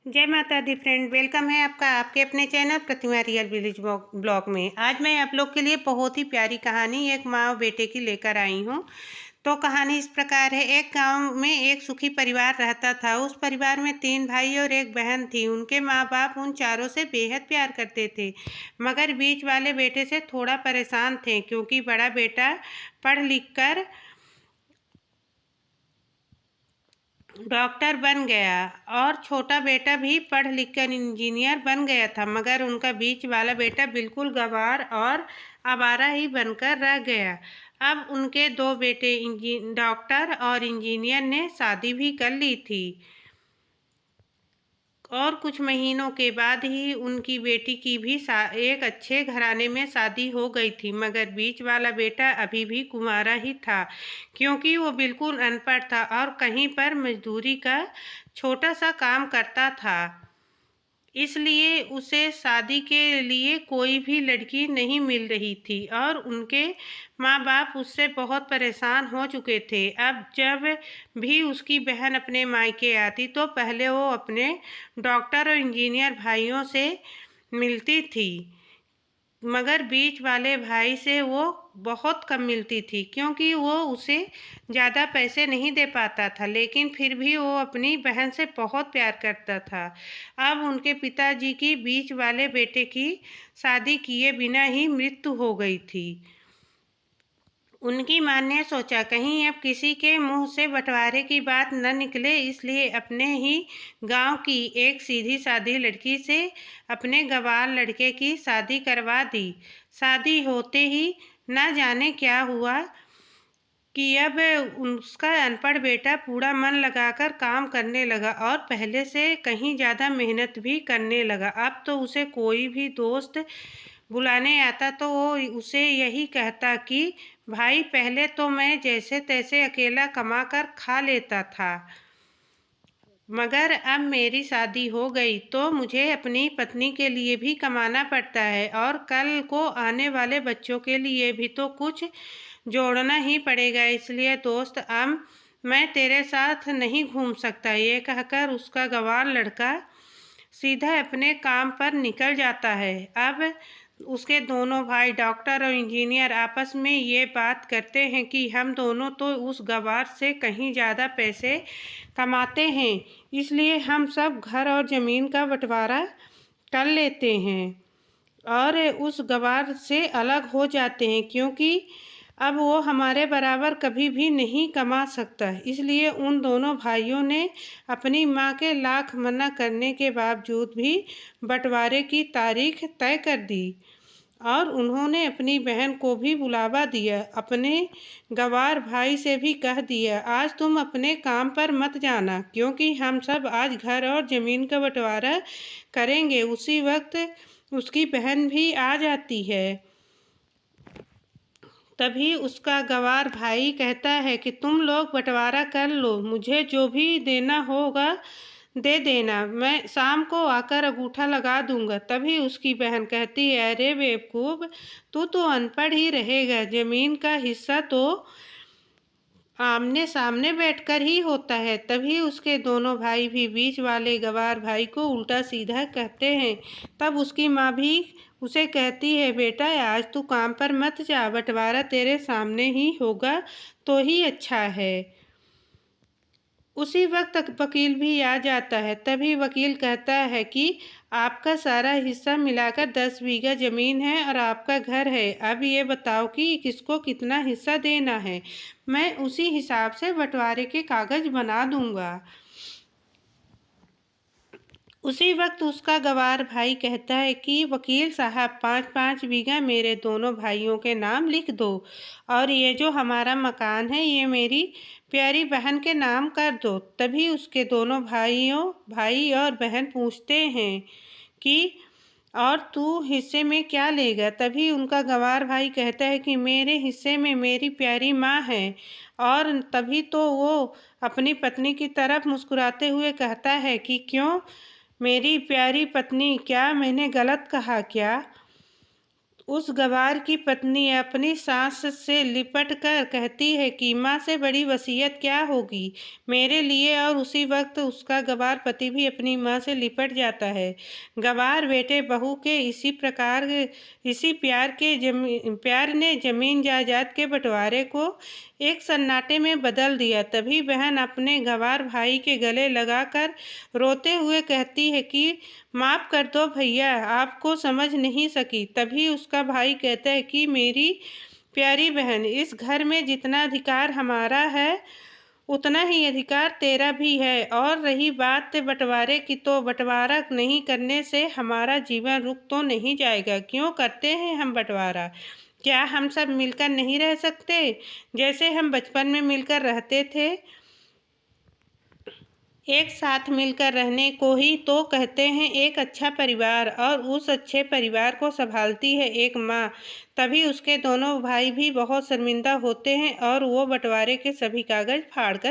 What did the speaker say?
जय माता दी friend, welcome है आपका आपके अपने चैनल प्रतिमा रियल विलेज ब्लॉग में। आज मैं आप लोग के लिए बहुत ही प्यारी कहानी एक माँ और बेटे की लेकर आई हूँ। तो कहानी इस प्रकार है। एक गांव में एक सुखी परिवार रहता था। उस परिवार में 3 भाई और एक बहन थी। उनके माँ बाप उन चारों से बेहद प्यार करते थे, मगर बीच वाले बेटे से थोड़ा परेशान थे, क्योंकि बड़ा बेटा पढ़ लिख कर डॉक्टर बन गया और छोटा बेटा भी पढ़ लिख कर इंजीनियर बन गया था। मगर उनका बीच वाला बेटा बिल्कुल गंवार और आवारा ही बनकर रह गया। अब उनके 2 बेटे डॉक्टर और इंजीनियर ने शादी भी कर ली थी और कुछ महीनों के बाद ही उनकी बेटी की भी एक अच्छे घराने में शादी हो गई थी। मगर बीच वाला बेटा अभी भी कुंवारा ही था, क्योंकि वो बिल्कुल अनपढ़ था और कहीं पर मजदूरी का छोटा सा काम करता था। इसलिए उसे शादी के लिए कोई भी लड़की नहीं मिल रही थी और उनके माँ बाप उससे बहुत परेशान हो चुके थे। अब जब भी उसकी बहन अपने मायके आती तो पहले वो अपने डॉक्टर और इंजीनियर भाइयों से मिलती थी, मगर बीच वाले भाई से वो बहुत कम मिलती थी, क्योंकि वो उसे ज़्यादा पैसे नहीं दे पाता था। लेकिन फिर भी वो अपनी बहन से बहुत प्यार करता था। अब उनके पिताजी की बीच वाले बेटे की शादी किए बिना ही मृत्यु हो गई थी। उनकी माँ ने सोचा कहीं अब किसी के मुंह से बंटवारे की बात न निकले, इसलिए अपने ही गांव की एक सीधी सादी लड़की से अपने गंवार लड़के की शादी करवा दी। शादी होते ही न जाने क्या हुआ कि अब उसका अनपढ़ बेटा पूरा मन लगाकर काम करने लगा और पहले से कहीं ज़्यादा मेहनत भी करने लगा। अब तो उसे कोई भी दोस्त बुलाने आता तो वो उसे यही कहता कि भाई, पहले तो मैं जैसे तैसे अकेला कमा कर खा लेता था, मगर अब मेरी शादी हो गई तो मुझे अपनी पत्नी के लिए भी कमाना पड़ता है और कल को आने वाले बच्चों के लिए भी तो कुछ जोड़ना ही पड़ेगा। इसलिए दोस्त, अब मैं तेरे साथ नहीं घूम सकता। ये कहकर उसका गंवार लड़का सीधा अपने काम पर निकल जाता है। अब उसके दोनों भाई डॉक्टर और इंजीनियर आपस में ये बात करते हैं कि हम दोनों तो उस गंवार से कहीं ज़्यादा पैसे कमाते हैं, इसलिए हम सब घर और ज़मीन का बंटवारा कर लेते हैं और उस गंवार से अलग हो जाते हैं, क्योंकि अब वो हमारे बराबर कभी भी नहीं कमा सकता। इसलिए उन दोनों भाइयों ने अपनी माँ के लाख मना करने के बावजूद भी बंटवारे की तारीख तय कर दी और उन्होंने अपनी बहन को भी बुलावा दिया। अपने गंवार भाई से भी कह दिया, आज तुम अपने काम पर मत जाना, क्योंकि हम सब आज घर और ज़मीन का बंटवारा करेंगे। उसी वक्त उसकी बहन भी आ जाती है। तभी उसका गंवार भाई कहता है कि तुम लोग बंटवारा कर लो, मुझे जो भी देना होगा दे देना, मैं शाम को आकर अंगूठा लगा दूंगा। तभी उसकी बहन कहती है, अरे बेवकूफ़, तू तो अनपढ़ ही रहेगा, ज़मीन का हिस्सा तो आमने सामने बैठकर ही होता है। तभी उसके दोनों भाई भी बीच वाले गंवार भाई को उल्टा सीधा कहते हैं। तब उसकी माँ भी उसे कहती है, बेटा आज तू काम पर मत जा, बंटवारा तेरे सामने ही होगा तो ही अच्छा है। उसी वक्त वकील भी आ जाता है। तभी वकील कहता है कि आपका सारा हिस्सा मिलाकर 10 बीघा ज़मीन है और आपका घर है। अब ये बताओ कि किसको कितना हिस्सा देना है, मैं उसी हिसाब से बंटवारे के कागज़ बना दूंगा। उसी वक्त उसका गंवार भाई कहता है कि वकील साहब, 5-5 बीघा मेरे दोनों भाइयों के नाम लिख दो और ये जो हमारा मकान है ये मेरी प्यारी बहन के नाम कर दो। तभी उसके दोनों भाई और बहन पूछते हैं कि और तू हिस्से में क्या लेगा। तभी उनका गंवार भाई कहता है कि मेरे हिस्से में मेरी प्यारी माँ है। और तभी तो वो अपनी पत्नी की तरफ मुस्कुराते हुए कहता है कि क्यों मेरी प्यारी पत्नी, क्या मैंने गलत कहा क्या? उस गवार की पत्नी अपनी सास से लिपट कर कहती है कि माँ से बड़ी वसीयत क्या होगी मेरे लिए, और उसी वक्त उसका गवार पति भी अपनी माँ से लिपट जाता है। गवार बेटे बहू के इसी प्यार ने जमीन जायदाद के बंटवारे को एक सन्नाटे में बदल दिया। तभी बहन अपने गवार भाई के गले लगाकर रोते हुए कहती है कि माफ़ कर दो भैया, आपको समझ नहीं सकी। तभी उसका भाई कहता है कि मेरी प्यारी बहन, इस घर में जितना अधिकार हमारा है उतना ही अधिकार तेरा भी है, और रही बात बंटवारे की, तो बंटवारा नहीं करने से हमारा जीवन रुक तो नहीं जाएगा। क्यों करते हैं हम बंटवारा? क्या हम सब मिलकर नहीं रह सकते जैसे हम बचपन में मिलकर रहते थे? एक साथ मिलकर रहने को ही तो कहते हैं एक अच्छा परिवार, और उस अच्छे परिवार को संभालती है एक माँ। तभी उसके दोनों भाई भी बहुत शर्मिंदा होते हैं और वो बंटवारे के सभी कागज फाड़कर